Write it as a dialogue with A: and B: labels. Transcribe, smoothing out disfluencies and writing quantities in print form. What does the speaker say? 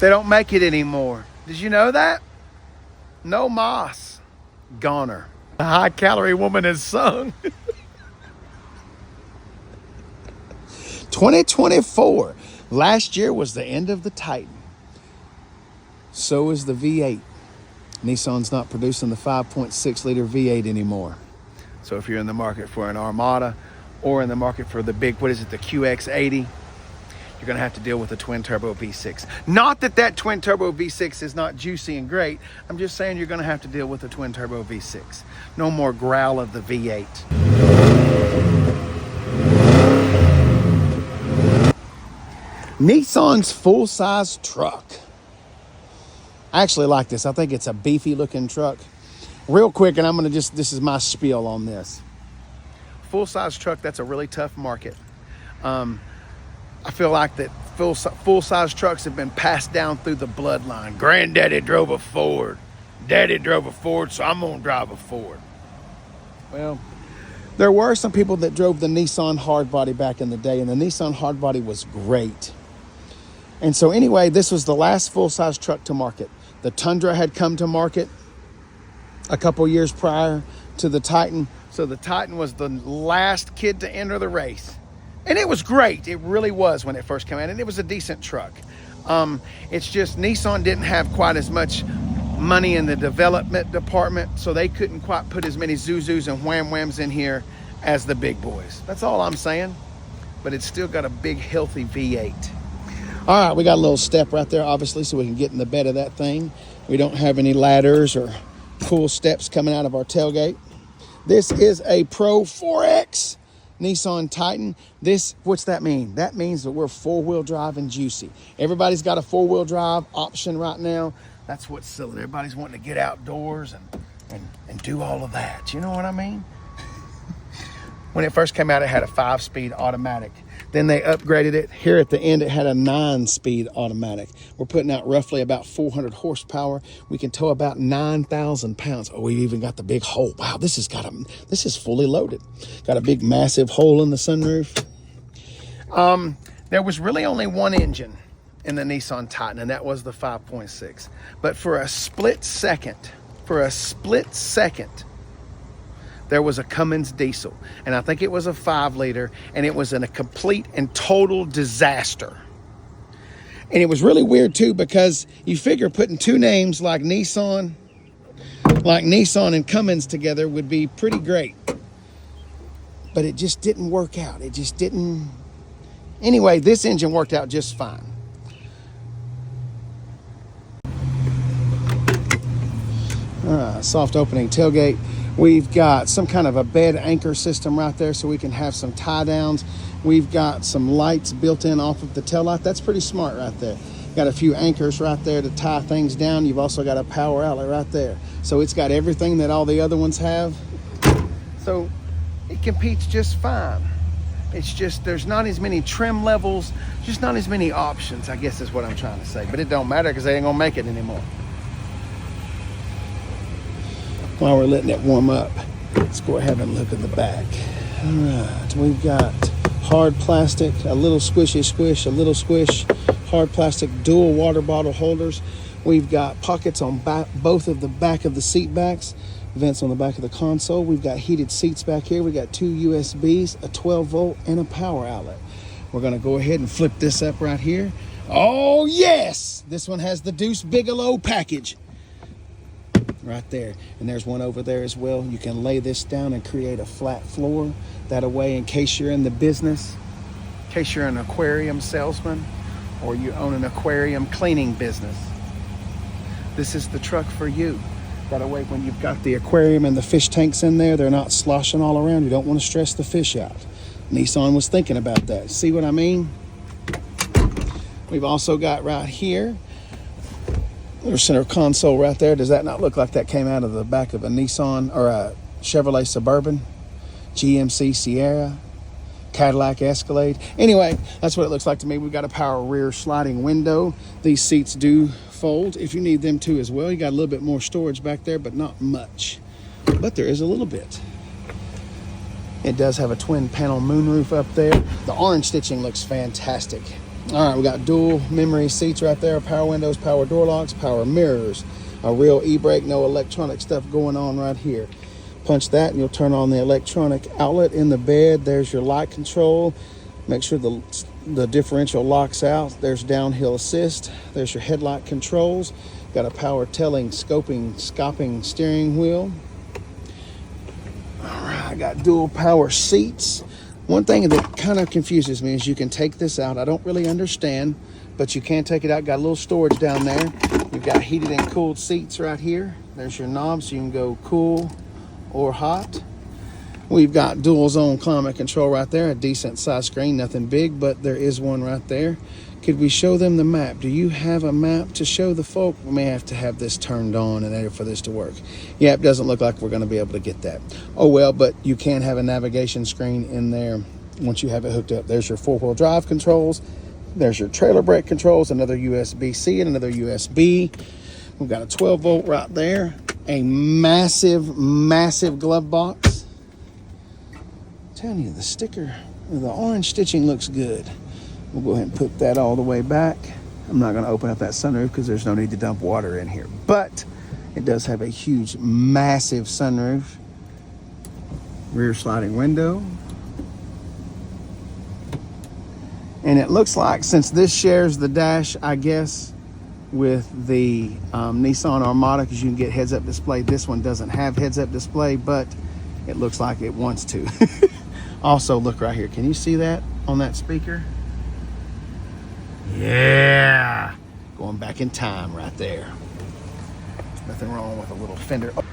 A: They don't make it anymore. Did you know that? No moss. Goner. The high calorie woman has sung. 2024. Last year was the end of the Titan. So is the V8. Nissan's not producing the 5.6 liter V8 anymore. So if you're in the market for an Armada or in the market for the big, the QX80, you're going to have to deal with a twin turbo V6. Not that twin turbo V6 is not juicy and great. I'm just saying you're going to have to deal with a twin turbo V6. No more growl of the V8. Nissan's full-size truck. I actually like this. I think it's a beefy looking truck. Real quick, and I'm going to this is my spiel on this. Full-size truck, that's a really tough market. I feel like that full-size trucks have been passed down through the bloodline. Granddaddy drove a Ford. Daddy drove a Ford, so I'm going to drive a Ford. Well, there were some people that drove the Nissan hardbody back in the day, and the Nissan hardbody was great. And so anyway, this was the last full-size truck to market. The Tundra had come to market a couple years prior to the Titan. So the Titan was the last kid to enter the race. And it was great. It really was when it first came out. And it was a decent truck. It's just Nissan didn't have quite as much money in the development department. So they couldn't quite put as many Zuzus and Wham Whams in here as the big boys. That's all I'm saying. But it's still got a big, healthy V8. All right, we got a little step right there, obviously, so we can get in the bed of that thing. We don't have any ladders or cool steps coming out of our tailgate. This is a Pro 4X Nissan Titan. What's that mean? That means that we're four-wheel drive and juicy. Everybody's got a four-wheel drive option right now. That's what's selling. Everybody's wanting to get outdoors and do all of that. You know what I mean? When it first came out, it had a 5-speed automatic. Then they upgraded it. Here at the end, it had a 9-speed automatic. We're putting out roughly about 400 horsepower. We can tow about 9,000 pounds. Oh, we've even got the big hole. Wow, this is fully loaded. Got a big, massive hole in the sunroof. There was really only one engine in the Nissan Titan, and that was the 5.6. But for a split second, there was a Cummins diesel, and I think it was a 5-liter, and it was in a complete and total disaster. And it was really weird too, because you figure putting two names like Nissan and Cummins together would be pretty great. But it just didn't work out. It just didn't. Anyway, this engine worked out just fine. Soft opening tailgate. We've got some kind of a bed anchor system right there so we can have some tie downs. We've got some lights built in off of the taillight. That's pretty smart right there. Got a few anchors right there to tie things down. You've also got a power outlet right there. So it's got everything that all the other ones have. So it competes just fine. It's just there's not as many trim levels, just not as many options, I guess is what I'm trying to say. But it don't matter because they ain't gonna make it anymore. While we're letting it warm up, let's go ahead and look at the back. All right, we've got hard plastic, a little squishy squish, a little squish, hard plastic dual water bottle holders. We've got pockets on both of the back of the seat backs, vents on the back of the console. We've got heated seats back here. We've got 2 USBs, a 12 volt, and a power outlet. We're gonna go ahead and flip this up right here. Oh yes, this one has the Deuce Bigelow package. Right there, and there's one over there as well. You can lay this down and create a flat floor. That way, in case you're in the business, in case you're an aquarium salesman or you own an aquarium cleaning business, this is the truck for you. That way, when you've got the aquarium and the fish tanks in there, they're not sloshing all around. You don't want to stress the fish out. Nissan was thinking about that. See what I mean? We've also got right here their center console right there. Does that not look like that came out of the back of a Nissan or a Chevrolet Suburban, GMC Sierra, Cadillac Escalade? Anyway, that's what it looks like to me. We've got a power rear sliding window. These seats do fold if you need them to as well. You got a little bit more storage back there, but not much. But there is a little bit. It does have a twin panel moonroof up there. The orange stitching looks fantastic. All right, we got dual memory seats right there, power windows, power door locks, power mirrors, a real e-brake, no electronic stuff going on right here. Punch that and you'll turn on the electronic outlet in the bed. There's your light control. Make sure the differential locks out. There's downhill assist. There's your headlight controls. Got a power telling, scoping steering wheel. All right, I got dual power seats. One thing that kind of confuses me is you can take this out. I don't really understand, but you can take it out. Got a little storage down there. You've got heated and cooled seats right here. There's your knob, so you can go cool or hot. We've got dual zone climate control right there. A decent size screen, nothing big, but there is one right there. Could we show them the map? Do you have a map to show the folk? We may have to have this turned on in order for this to work. Yeah, it doesn't look like we're going to be able to get that. Oh well, but you can have a navigation screen in there once you have it hooked up. There's your four-wheel drive controls. There's your trailer brake controls, another USB-C and another USB. We've got a 12-volt right there. A massive, massive glove box. I'm telling you, the sticker, the orange stitching looks good. We'll go ahead and put that all the way back. I'm not going to open up that sunroof because there's no need to dump water in here. But it does have a huge, massive sunroof. Rear sliding window. And it looks like, since this shares the dash, I guess, with the Nissan Armada, because you can get heads-up display. This one doesn't have heads-up display, but it looks like it wants to. Also, look right here. Can you see that on that speaker? Yeah, going back in time right there. There's nothing wrong with a little fender. Oh.